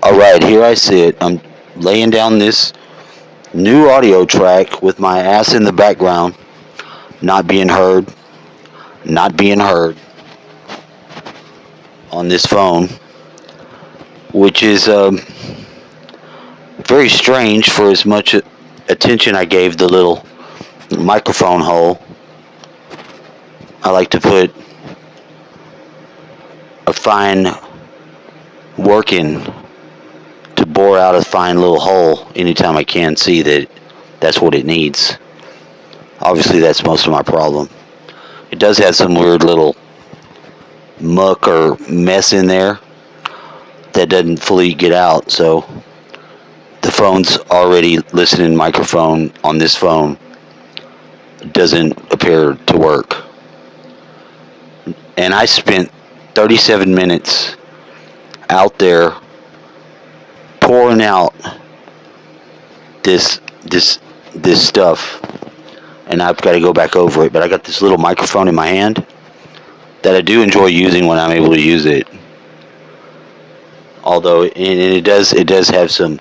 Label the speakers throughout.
Speaker 1: Alright, here I sit. I'm laying down this new audio track with my ass in the background, not being heard, not being heard on this phone, which is very strange for as much attention I gave the little microphone hole. I like to put a fine working to bore out a fine little hole anytime I can see that that's what it needs. Obviously, that's most of my problem. It does have some weird little muck or mess in there that doesn't fully get out, so the phone's already listening microphone on this phone doesn't appear to work. And I spent 37 minutes out there pouring out this this this stuff, and I've got to go back over it. But I got this little microphone in my hand that I do enjoy using when I'm able to use it. Although it does have some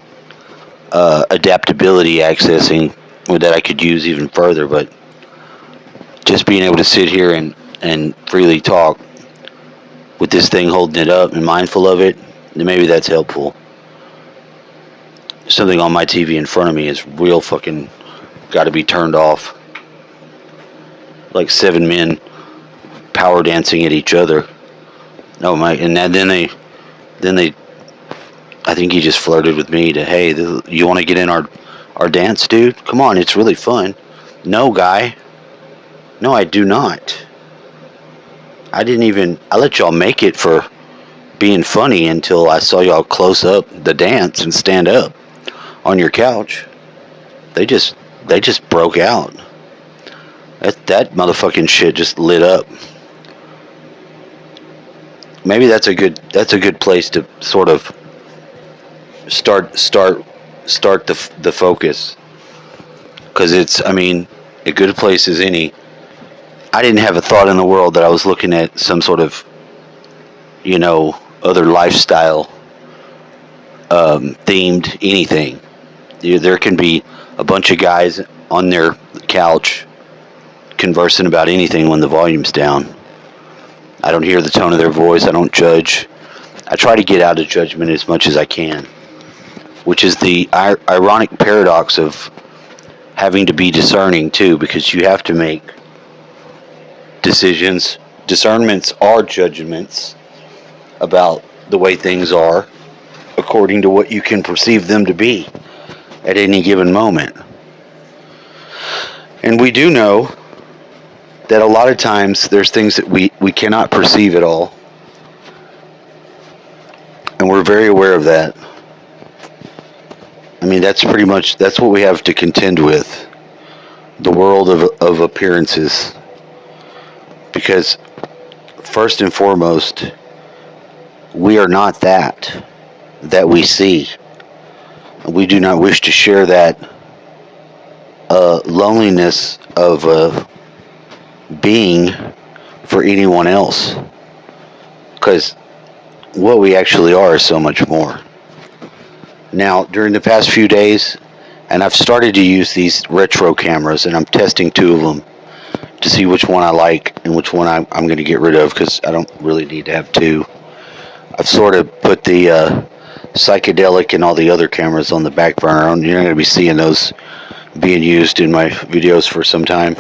Speaker 1: adaptability accessing that I could use even further. But just being able to sit here and freely talk with this thing holding it up and mindful of it, then maybe that's helpful. Something on my TV in front of me is real fucking got to be turned off. Like seven men power dancing at each other. Oh my! And then they. I think he just flirted with me to, hey, you want to get in our dance, dude? Come on, it's really fun. No, guy. No, I do not. I let y'all make it for being funny until I saw y'all close up the dance and stand up on your couch. They just, they just broke out. That motherfucking shit just lit up. Maybe that's a good place to sort of start the focus, because it's, I mean, a good place as any. I didn't have a thought in the world that I was looking at some sort of, other lifestyle themed anything. There can be a bunch of guys on their couch conversing about anything when the volume's down. I don't hear the tone of their voice. I don't judge. I try to get out of judgment as much as I can, which is the ironic paradox of having to be discerning too, because you have to make decisions. Discernments are judgments about the way things are according to what you can perceive them to be at any given moment. And we do know that a lot of times there's things that we cannot perceive at all. And we're very aware of that. I mean, that's what we have to contend with. The world of appearances. Because first and foremost, we are not that we see. We do not wish to share that loneliness of being for anyone else. Because what we actually are is so much more. Now, during the past few days, and I've started to use these retro cameras, and I'm testing two of them to see which one I like and which one I'm going to get rid of, because I don't really need to have two. I've sort of put the psychedelic and all the other cameras on the back burner. You're not going to be seeing those being used in my videos for some time.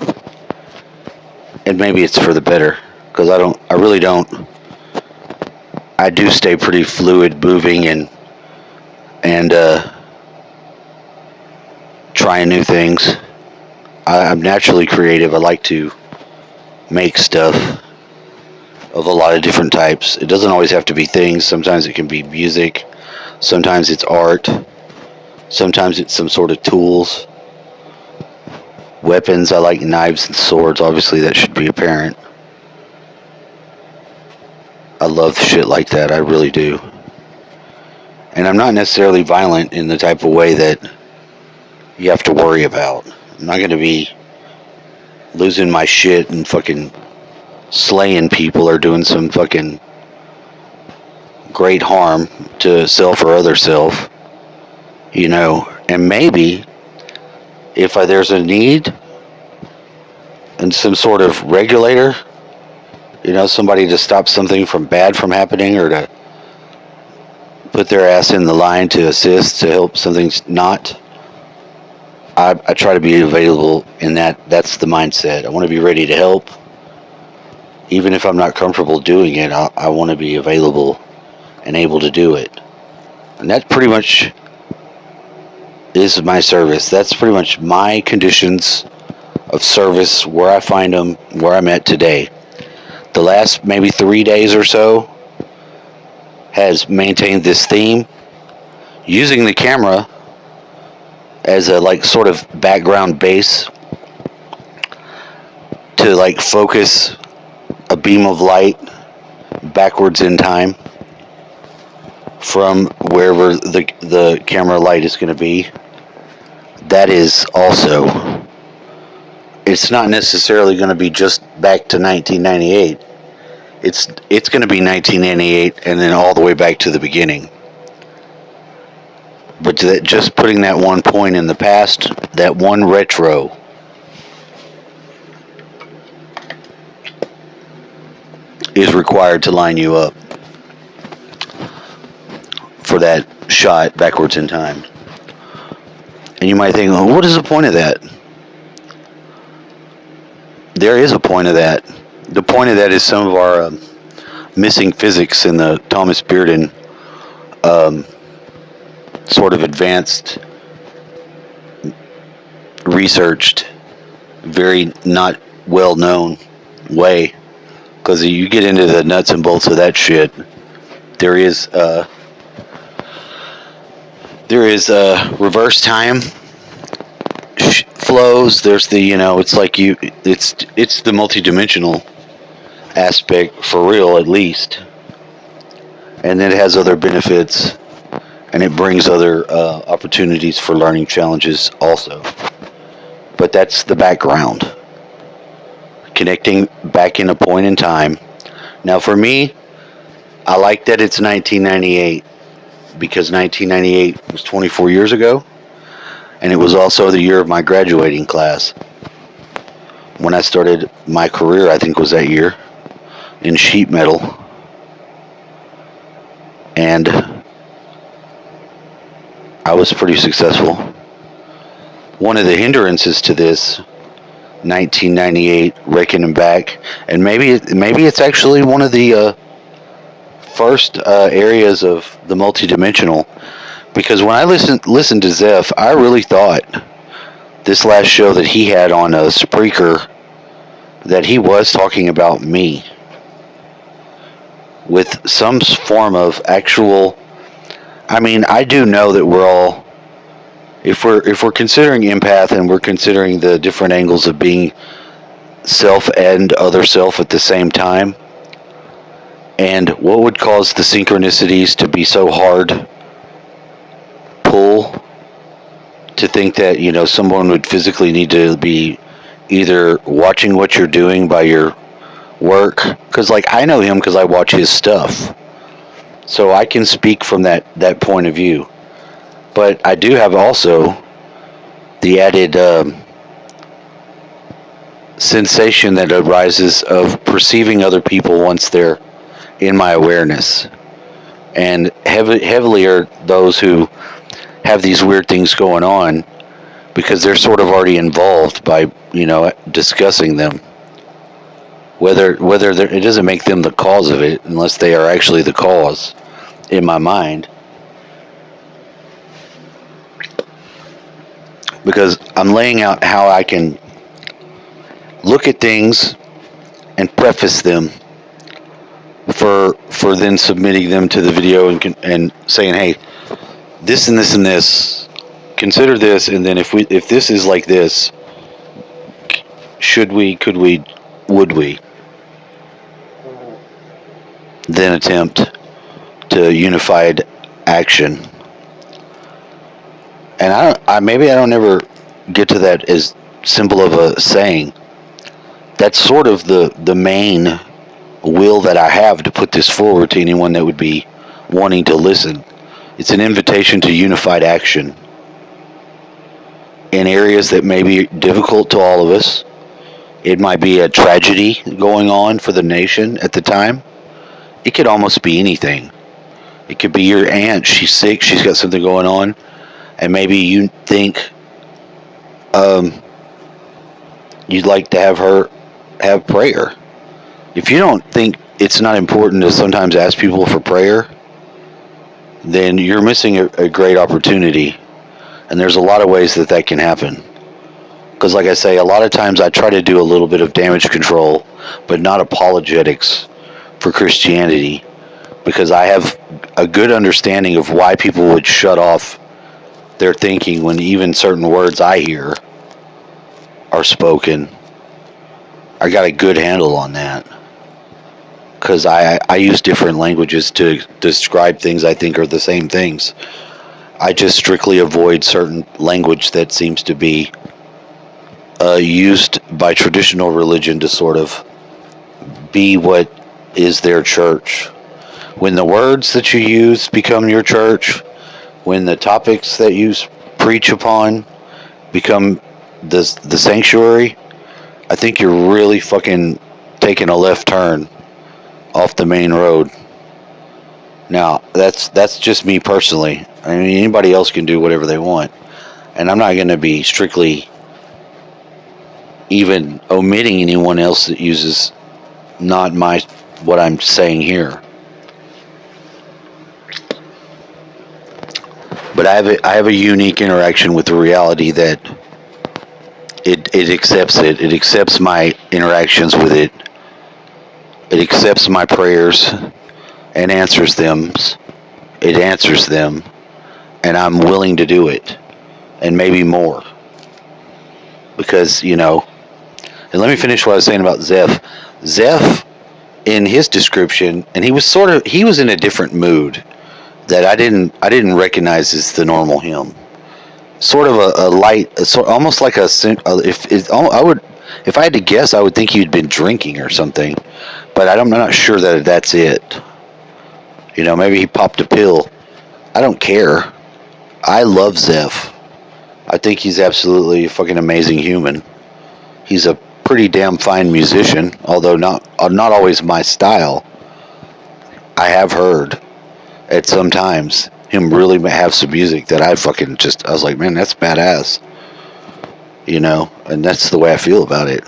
Speaker 1: And maybe it's for the better, because I really don't. I do stay pretty fluid, moving, and trying new things. I'm naturally creative. I like to make stuff of a lot of different types. It doesn't always have to be things. Sometimes it can be music. Sometimes it's art. Sometimes it's some sort of tools. Weapons. I like knives and swords. Obviously, that should be apparent. I love shit like that. I really do. And I'm not necessarily violent in the type of way that you have to worry about. I'm not going to be losing my shit and fucking slaying people or doing some fucking great harm to self or other self, and maybe if there's a need and some sort of regulator, somebody to stop something from bad from happening, or to put their ass in the line to assist to help something's not. I try to be available in that. That's the mindset. I want to be ready to help. Even if I'm not comfortable doing it, I want to be available and able to do it. And that pretty much is my service. That's pretty much my conditions of service, where I find them, where I'm at today. The last maybe 3 days or so has maintained this theme, using the camera as a sort of background base to focus a beam of light backwards in time from wherever the camera light is going to be. That is also, it's not necessarily going to be just back to 1998. It's going to be 1998 and then all the way back to the beginning. But just putting that one point in the past, that one retro, is required to line you up for that shot backwards in time. And you might think, well, what is the point of that? There is a point of that. The point of that is some of our missing physics in the Thomas Bearden sort of advanced, researched, very not well known way. Because you get into the nuts and bolts of that shit, there is reverse time flows. There's the it's like it's the multidimensional aspect for real, at least, and then it has other benefits, and it brings other opportunities for learning challenges also. But that's the background. Connecting back in a point in time. Now, for me, I like that it's 1998, because 1998 was 24 years ago, and it was also the year of my graduating class. When I started my career, I think was that year, in sheet metal. And I was pretty successful. One of the hindrances to this 1998 reckoning back, and maybe it's actually one of the first areas of the multidimensional, because when I listened to Zeph, I really thought this last show that he had on Spreaker that he was talking about me with some form of actual. I mean, I do know that we're all, if we're considering empath and we're considering the different angles of being self and other self at the same time, and what would cause the synchronicities to be so hard pull, to think that someone would physically need to be either watching what you're doing by your work, because I know him because I watch his stuff, so I can speak from that point of view. But I do have also the added sensation that arises of perceiving other people once they're in my awareness. And heavily are those who have these weird things going on, because they're sort of already involved by, discussing them. Whether it doesn't make them the cause of it, unless they are actually the cause, in my mind. Because I'm laying out how I can look at things and preface them for then submitting them to the video and saying, hey, this and this and this, consider this, and then if this is like this, should we, could we, would we then attempt to unified action. And maybe I don't ever get to that as simple of a saying. That's sort of the main will that I have to put this forward to anyone that would be wanting to listen. It's an invitation to unified action in areas that may be difficult to all of us. It might be a tragedy going on for the nation at the time. It could almost be anything. It could be your aunt. She's sick. She's got something going on, and maybe you think um, you'd like to have her have prayer. If you don't think it's not important to sometimes ask people for prayer, then you're missing a great opportunity. And there's a lot of ways that that can happen. Because, like I say, a lot of times I try to do a little bit of damage control, but not apologetics for Christianity, because I have a good understanding of why people would shut off their thinking when even certain words I hear are spoken. I got a good handle on that because I use different languages to describe things I think are the same things. I just strictly avoid certain language that seems to be used by traditional religion to sort of be what is their church. When the words that you use become your church, when the topics that you preach upon become the sanctuary, I think you're really fucking taking a left turn off the main road. Now, that's just me personally. I mean, anybody else can do whatever they want, and I'm not going to be strictly even omitting anyone else that uses not my what I'm saying here. But I have a unique interaction with the reality that it accepts it. It accepts my interactions with it. It accepts my prayers and answers them. It answers them, and I'm willing to do it, and maybe more. Because, and let me finish what I was saying about Zeph. Zeph, in his description, and he was in a different mood that I didn't recognize as the normal him. Sort of a light, almost like if I had to guess, I would think he'd been drinking or something, but I'm not sure that that's it. Maybe he popped a pill. I don't care. I love Zeph. I think he's absolutely a fucking amazing human. He's a pretty damn fine musician, although not always my style. I have heard at some times him really have some music that I was like, man, that's badass. And that's the way I feel about it.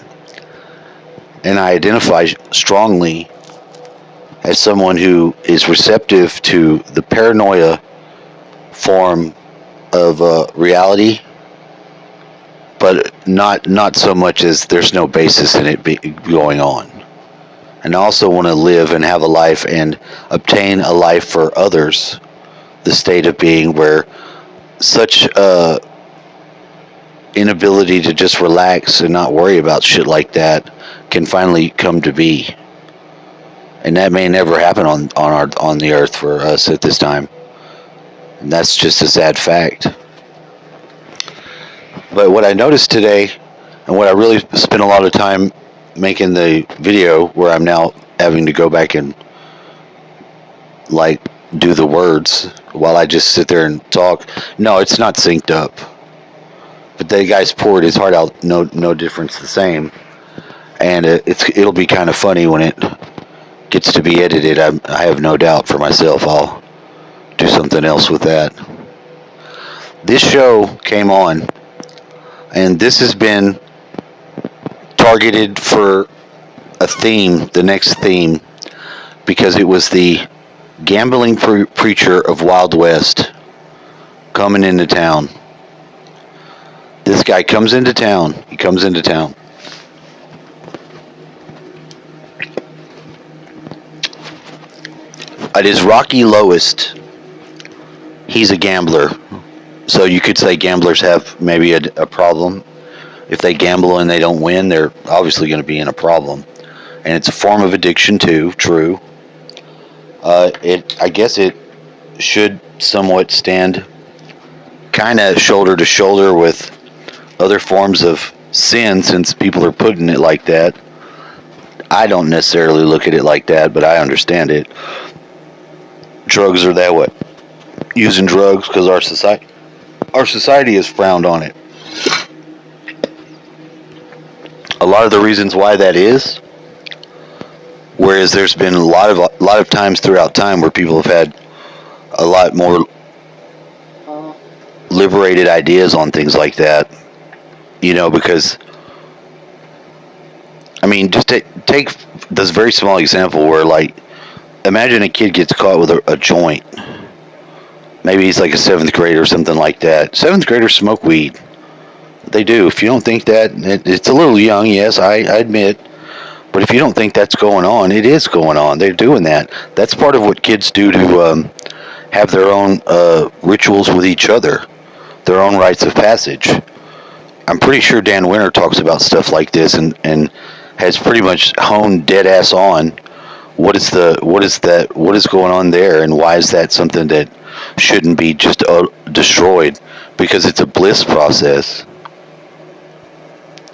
Speaker 1: And I identify strongly as someone who is receptive to the paranoia form of reality, but not so much as there's no basis in it going on. And I also want to live and have a life and obtain a life for others, the state of being where such inability to just relax and not worry about shit like that can finally come to be. And that may never happen on the earth for us at this time. And that's just a sad fact. But what I noticed today, and what I really spent a lot of time making the video, where I'm now having to go back and do the words while I just sit there and talk. No, it's not synced up. But the guy's poured his heart out, no difference the same. And it'll be kind of funny when it gets to be edited. I have no doubt for myself I'll do something else with that. This show came on, and this has been targeted for a theme, the next theme, because it was the gambling preacher of Wild West coming into town. This guy comes into town. He comes into town. At his rocky lowest, he's a gambler. So you could say gamblers have maybe a problem. If they gamble and they don't win, they're obviously going to be in a problem. And it's a form of addiction too, true. I guess it should somewhat stand kind of shoulder to shoulder with other forms of sin, since people are putting it like that. I don't necessarily look at it like that, but I understand it. drugs are that way. Using drugs because our society is frowned on it. A lot of the reasons why that is, whereas there's been a lot of times throughout time where people have had a lot more liberated ideas on things like that. Because I mean, just take this very small example where, like, imagine a kid gets caught with a joint. Maybe he's like a seventh grader or something like that. Seventh graders smoke weed. They do. If you don't think that, it's a little young, yes, I admit. But if you don't think that's going on, it is going on. They're doing that. That's part of what kids do to have their own rituals with each other, their own rites of passage. I'm pretty sure Dan Winter talks about stuff like this and has pretty much honed dead ass on what is going on there, and why is that something that shouldn't be just destroyed because it's a bliss process.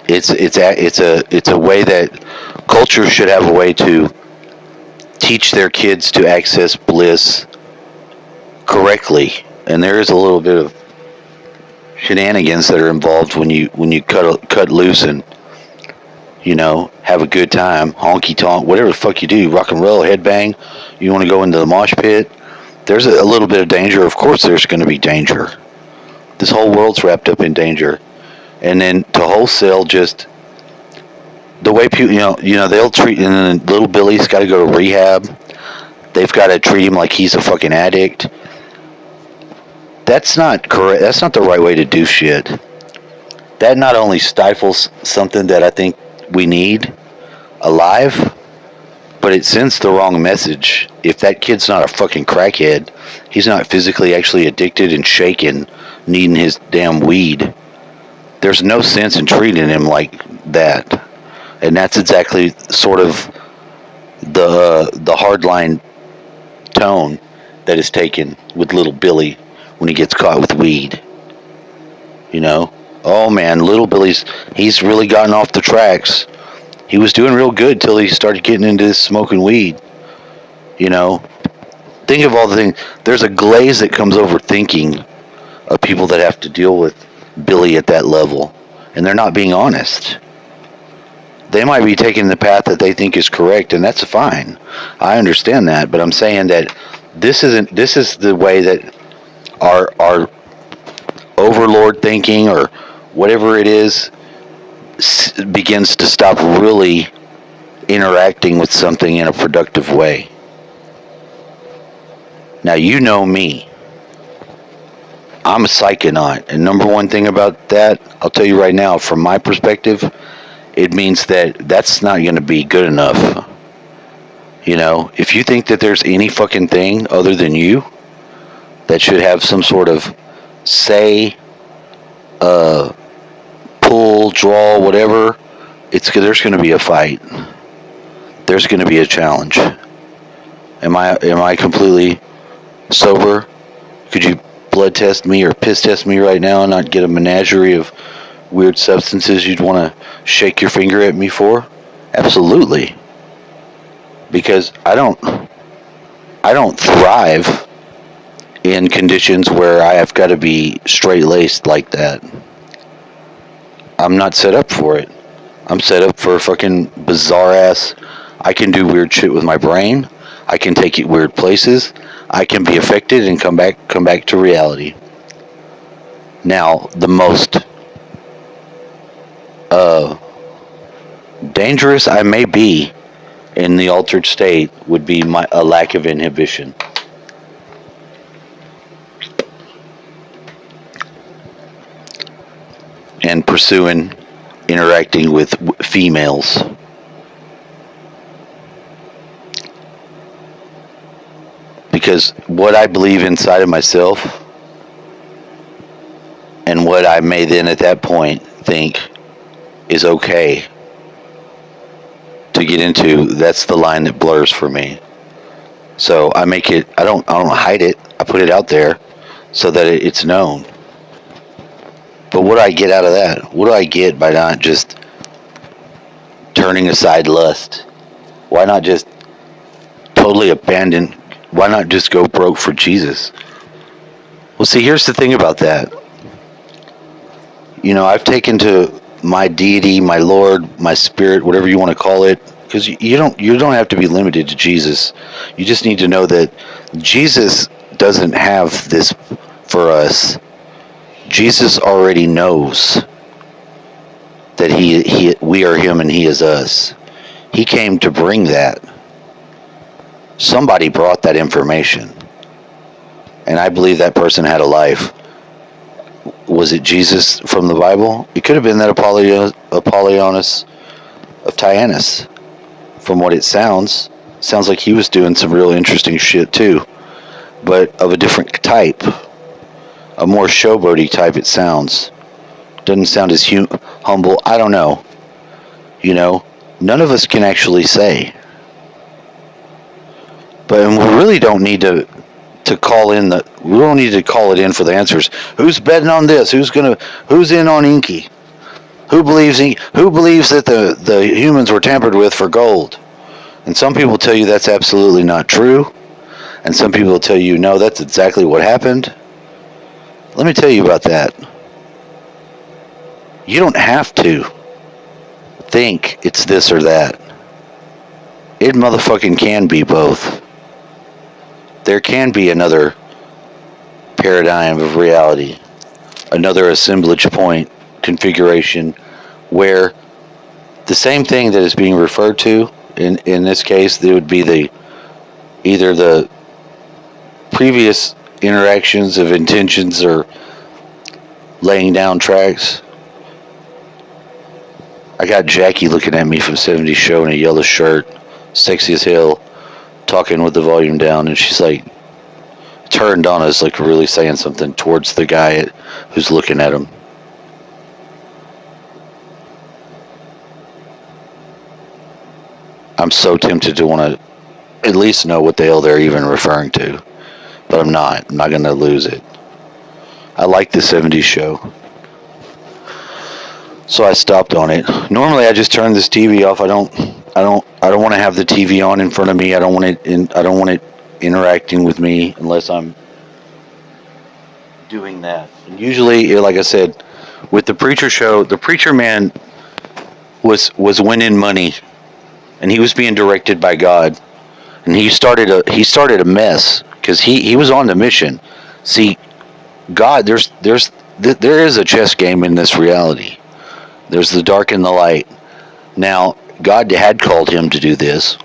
Speaker 1: It's a way that culture should have a way to teach their kids to access bliss correctly, and there is a little bit of shenanigans that are involved when you cut loose and have a good time, honky tonk, whatever the fuck you do, rock and roll, headbang. You want to go into the mosh pit. There's a little bit of danger. Of course, there's going to be danger. This whole world's wrapped up in danger, and then to wholesale just the way people, they'll treat. And then little Billy's got to go to rehab. They've got to treat him like he's a fucking addict. That's not correct. That's not the right way to do shit. That not only stifles something that I think we need alive, but it sends the wrong message. If that kid's not a fucking crackhead, he's not physically actually addicted and shaken, needing his damn weed. There's no sense in treating him like that. And that's exactly sort of the hardline tone that is taken with little Billy when he gets caught with weed. Oh man, little he's really gotten off the tracks. He was doing real good till he started getting into this smoking weed. Think of all the things. There's a glaze that comes over thinking of people that have to deal with Billy at that level, and they're not being honest. They might be taking the path that they think is correct, and that's fine. I understand that, but I'm saying that this is the way that our overlord thinking, or whatever it is, begins to stop really interacting with something in a productive way. Now, you know me. I'm a psychonaut, and number one thing about that, I'll tell you right now, from my perspective, it means that that's not going to be good enough. If you think that there's any fucking thing other than you that should have some sort of say, pull, draw, whatever, there's going to be a fight. There's going to be a challenge. Am I completely sober? Could you blood test me or piss test me right now and not get a menagerie of weird substances you'd want to shake your finger at me for? Absolutely. Because I don't thrive in conditions where I have got to be straight-laced like that. I'm not set up for it. I'm set up for a fucking bizarre-ass... I can do weird shit with my brain. I can take it weird places. I can be affected and come back to reality. Now, the most dangerous I may be in the altered state would be a lack of inhibition. And interacting with females. Because what I believe inside of myself, and what I may then at that point think is okay to get into, that's the line that blurs for me. So I don't hide it. I put it out there so that it's known. But what do I get out of that? What do I get by not just turning aside lust? Why not just totally abandon Why not just go broke for Jesus? Well, see, here's the thing about that. I've taken to my deity, my Lord, my spirit, whatever you want to call it, because you don't have to be limited to Jesus. You just need to know that Jesus doesn't have this for us. Jesus already knows that we are him and he is us. He came to bring that. Somebody brought that information. And I believe that person had a life. Was it Jesus from the Bible? It could have been that Apollonius of Tyanus. From what it sounds like he was doing some real interesting shit too. But of a different type. A more showboaty type it sounds. Doesn't sound as humble. I don't know. None of us can actually say. But we really don't need to call in we don't need to call it in for the answers. Who's betting on this? Who's in on Inky? Who believes that the humans were tampered with for gold? And some people tell you that's absolutely not true. And some people will tell you, no, that's exactly what happened. Let me tell you about that. You don't have to think it's this or that. It motherfucking can be both. There can be another paradigm of reality, another assemblage point configuration where the same thing that is being referred to in this case, there would be either the previous interactions of intentions or laying down tracks. I got Jackie looking at me from 70s Show in a yellow shirt, sexy as hell, talking with the volume down, and she's like turned on us, like really saying something towards the guy who's looking at him. I'm so tempted to want to at least know what the hell they're even referring to, but I'm not going to lose it. I like the 70s Show, so I stopped on it. Normally I just turn this TV off. I don't want to have the TV on in front of me. I don't want it interacting with me unless I'm doing that. And usually, like I said, with the preacher show, the preacher man was winning money, and he was being directed by God, and he started a mess because he was on the mission. See, God, there is a chess game in this reality. There's the dark and the light. Now, God had called him to do this.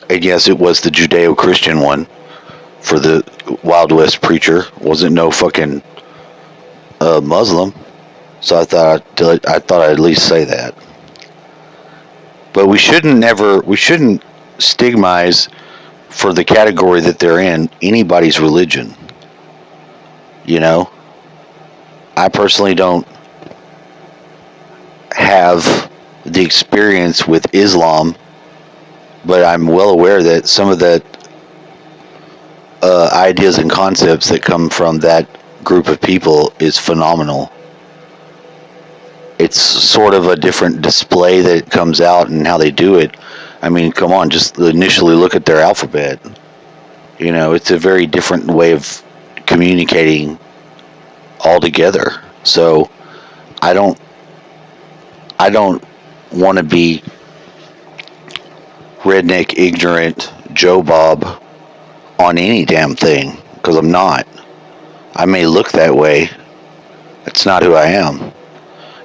Speaker 1: And yes, it was the Judeo-Christian one for the Wild West preacher. Wasn't no fucking Muslim. So I thought I'd at least say that. But we shouldn't stigmatize for the category that they're in anybody's religion. I personally don't have the experience with Islam, but I'm well aware that some of the ideas and concepts that come from that group of people is phenomenal. It's sort of a different display that comes out and how they do it. I mean, come on, just initially look at their alphabet. It's a very different way of communicating altogether. So I don't want to be redneck, ignorant Joe Bob on any damn thing, because I'm not. I may look that way. That's not who I am.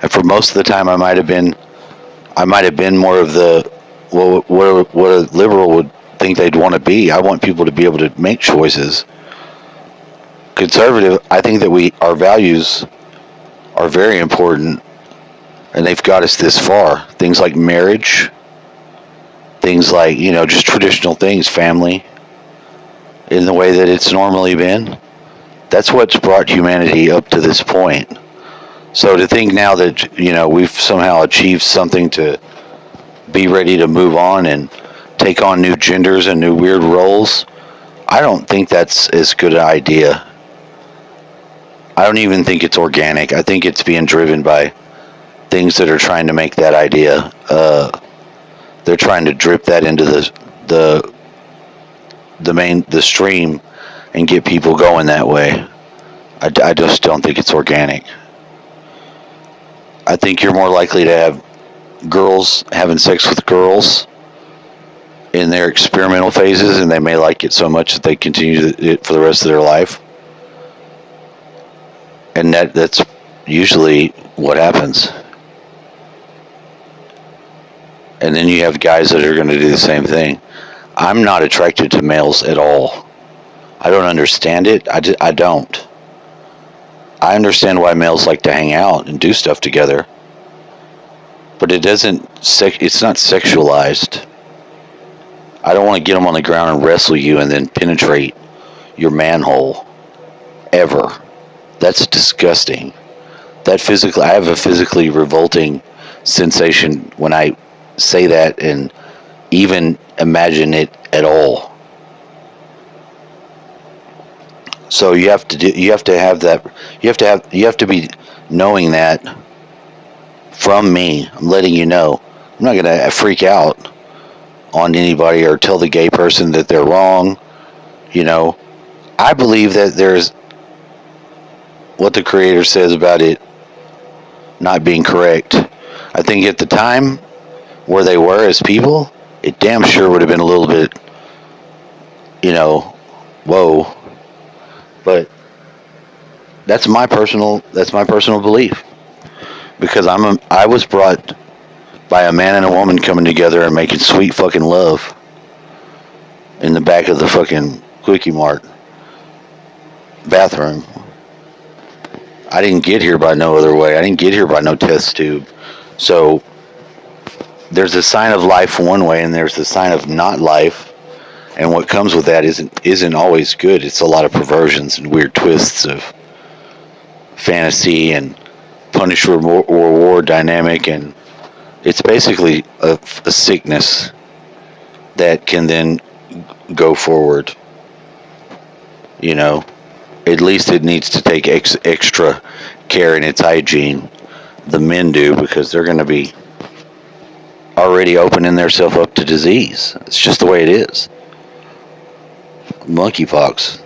Speaker 1: And for most of the time, I might have been more of the what a liberal would think they'd want to be. I want people to be able to make choices. Conservative, I think that our values are very important, and they've got us this far. Things like marriage, things like, just traditional things, family, in the way that it's normally been. That's what's brought humanity up to this point. So to think now that, we've somehow achieved something to be ready to move on and take on new genders and new weird roles, I don't think that's as good an idea. I don't even think it's organic. I think it's being driven by things that are trying to make that idea. They're trying to drip that into the the stream and get people going that way. I just don't think it's organic. I think you're more likely to have girls having sex with girls in their experimental phases, and they may like it so much that they continue it for the rest of their life. And that's usually what happens. And then you have guys that are going to do the same thing. I'm not attracted to males at all. I don't understand it. I don't. I understand why males like to hang out and do stuff together, but it's not sexualized. I don't want to get them on the ground and wrestle you and then penetrate your manhole ever. That's disgusting. I have a physically revolting sensation when I say that and even imagine it at all. So you have to be knowing that from me. I'm letting you know. I'm not gonna freak out on anybody or tell the gay person that they're wrong. I believe that there's what the creator says about it not being correct. I think at the time where they were as people, it damn sure would have been a little bit, whoa. But that's my personal belief, because I was brought by a man and a woman coming together and making sweet fucking love in the back of the fucking Quickie Mart bathroom. I didn't get here by no other way. I didn't get here by no test tube. So there's a sign of life one way, and there's the sign of not life. And what comes with that isn't always good. It's a lot of perversions and weird twists of fantasy and punish reward dynamic, and it's basically a sickness that can then go forward. At least it needs to take extra care in its hygiene. The men do, because they're going to be already opening themselves up to disease. It's just the way it is. Monkeypox.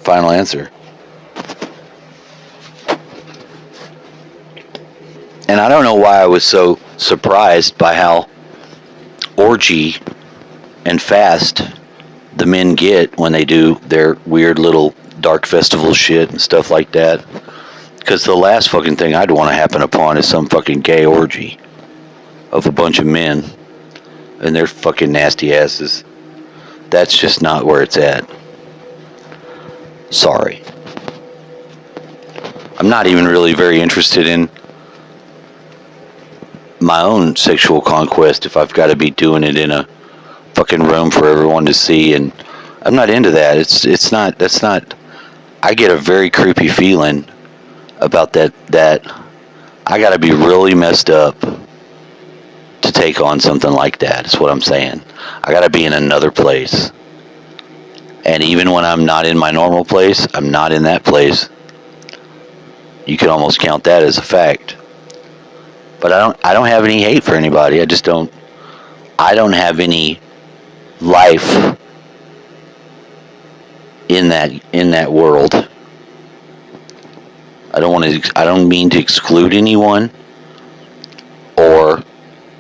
Speaker 1: Final answer. And I don't know why I was so surprised by how orgy and fast the men get when they do their weird little dark festival shit and stuff like that. Because the last fucking thing I'd want to happen upon is some fucking gay orgy of a bunch of men and their fucking nasty asses. That's just not where it's at. Sorry. I'm not even really very interested in my own sexual conquest if I've got to be doing it in a fucking room for everyone to see, and I'm not into that. That's not I get a very creepy feeling about that I got to be really messed up to take on something like that. Is what I'm saying. I got to be in another place. And even when I'm not in my normal place, I'm not in that place. You can almost count that as a fact. But I don't have any hate for anybody. I don't have any life in that world. I don't mean to exclude anyone or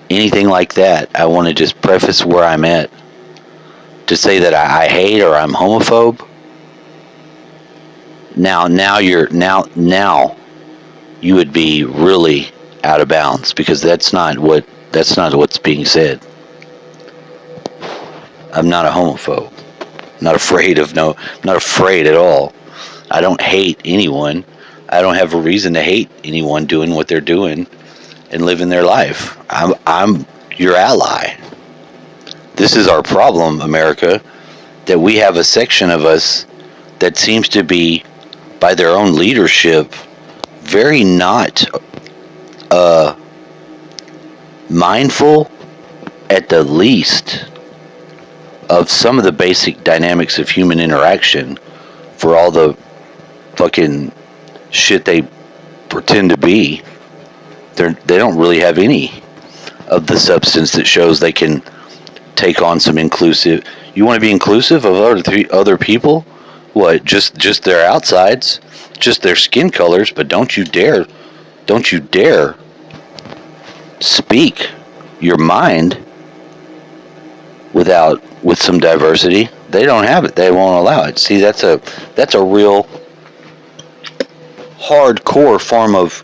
Speaker 1: anything like that. I want to just preface where I'm at. To say that I hate or I'm homophobe. Now you would be really out of bounds, because that's not what's being said. I'm not a homophobe. I'm not afraid at all. I don't hate anyone. I don't have a reason to hate anyone doing what they're doing and living their life. I'm your ally. This is our problem, America, that we have a section of us that seems to be, by their own leadership, very not mindful, at the least, of some of the basic dynamics of human interaction, for all the fucking shit they pretend to be. They don't really have any of the substance that shows they can take on some inclusive. You want to be inclusive of other people? What? Just their outsides, just their skin colors, but don't you dare speak your mind with some diversity. They don't have it. They won't allow it. See, that's a real hardcore form of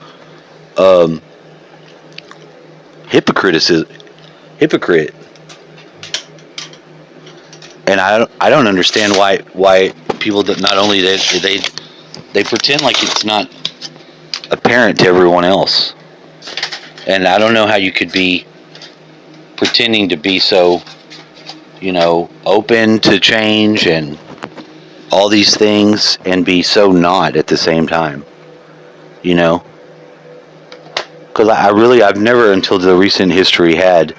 Speaker 1: um, hypocrite. And I don't understand why people that not only they pretend like it's not apparent to everyone else. And I don't know how you could be pretending to be so, open to change and all these things and be so not at the same time, you know? Because I've never until the recent history had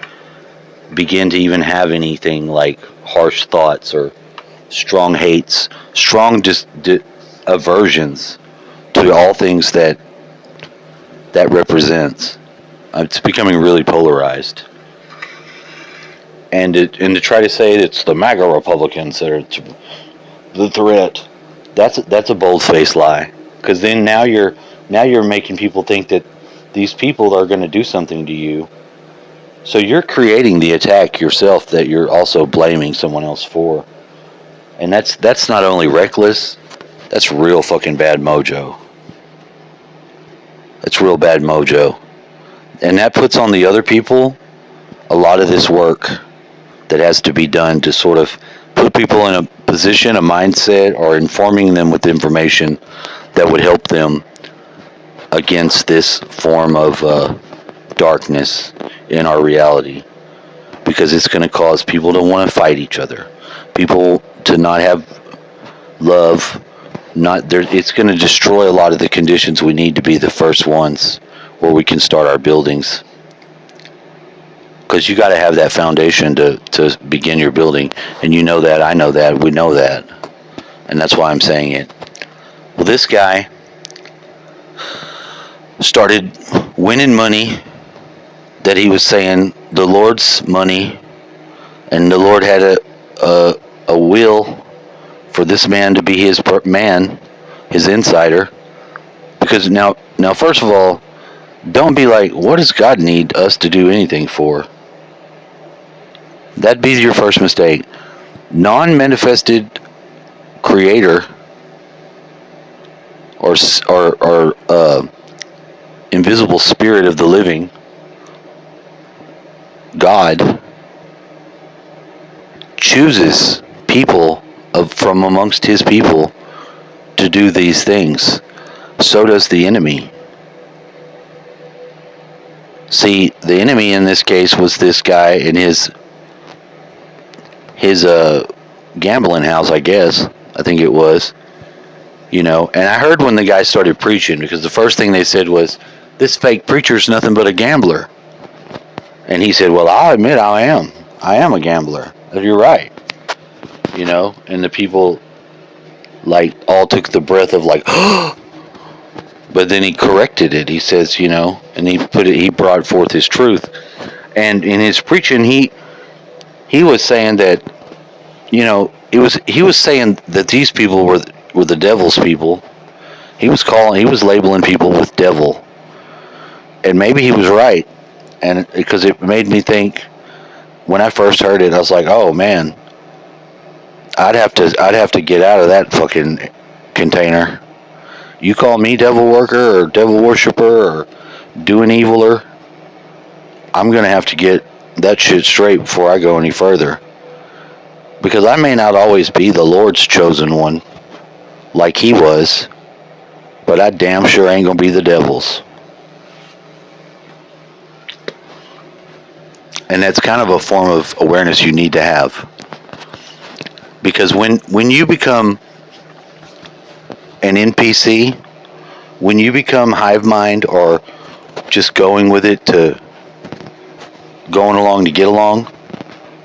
Speaker 1: begin to even have anything like harsh thoughts or strong hates, strong aversions to all things that represents. It's becoming really polarized. And to try to say it's the MAGA Republicans that are the threat, that's a bold-faced lie. Because then now you're making people think that these people are going to do something to you. So you're creating the attack yourself that you're also blaming someone else for. And that's not only reckless, that's real fucking bad mojo. That's real bad mojo. And that puts on the other people a lot of this work that has to be done to sort of put people in a position, a mindset, or informing them with information that would help them against this form of darkness in our reality. Because it's going to cause people to want to fight each other, people to not have love. It's going to destroy a lot of the conditions we need to be the first ones where we can start our buildings. Because you got to have that foundation to begin your building. And you know that, I know that, we know that. And that's why I'm saying it. Well, this guy started winning money that he was saying the Lord's money, and the Lord had a will for this man to be his man, his insider. Because now first of all, don't be like, what does God need us to do anything for? That'd be your first mistake. Non-manifested creator or invisible spirit of the living God chooses people from amongst his people to do these things. So does the enemy. See, the enemy in this case was this guy in his gambling house, I guess. I think it was. And I heard when the guy started preaching, because the first thing they said was, this fake preacher's nothing but a gambler. And he said, well, I'll admit I am a gambler. You're right. And the people all took the breath of but then he corrected it. He says, and he brought forth his truth. And in his preaching, he was saying that, he was saying that these people were the devil's people. He was labeling people with devil. And maybe he was right. And because it made me think, when I first heard it, I was like, oh man, I'd have to get out of that fucking container. You call me devil worker or devil worshiper or doing eviler, I'm gonna have to get that shit straight before I go any further. Because I may not always be the Lord's chosen one, like he was, but I damn sure ain't gonna be the devil's. And that's kind of a form of awareness you need to have. Because when you become an NPC, when you become hive mind or just going with it going along to get along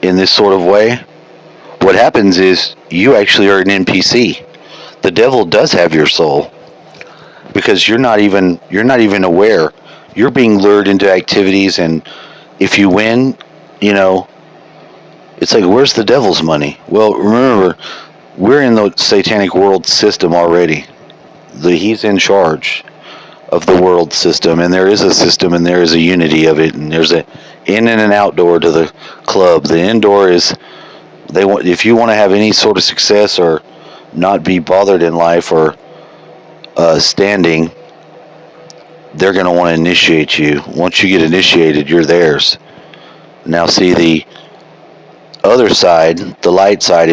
Speaker 1: in this sort of way, what happens is you actually are an NPC. The devil does have your soul, because you're not even aware. You're being lured into activities, and if you win, It's like, where's the devil's money? Well, remember, we're in the satanic world system already. He's in charge of the world system, and there is a system, and there is a unity of it, and there's a in and an outdoor to the club. The indoor is they want if you want to have any sort of success or not be bothered in life or standing, they're going to want to initiate you. Once you get initiated, you're theirs. Now, see the other side, the light side.